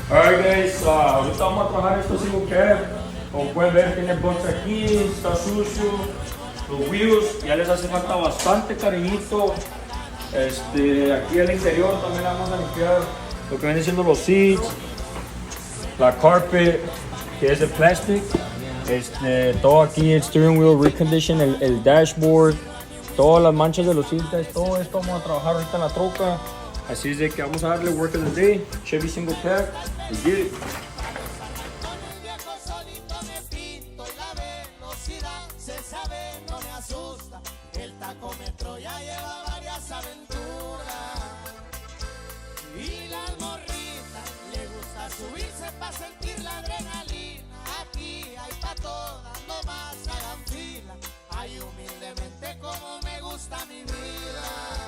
Alright guys, ahorita vamos a trabajar esto single cab. Como pueden ver, tiene box aquí, está sucio. Los wheels ya les hace falta bastante cariñito. Aquí el interior también la vamos a limpiar. Lo que vienen siendo los seats, la carpet, que es de plástico. Todo aquí, el steering wheel recondition, el dashboard, todas las manchas de los seats, todo esto vamos a trabajar ahorita en la troca. Así es de que vamos a darle work of the day, Chevy single cab, let's get it. El viejo solito me pinto y la velocidad se sabe, no me asusta. El tacómetro ya lleva varias aventuras. Y las morritas le gusta subirse para sentir la adrenalina. Aquí hay pa' todas, no más hagan fila. Ay, humildemente como me gusta mi vida.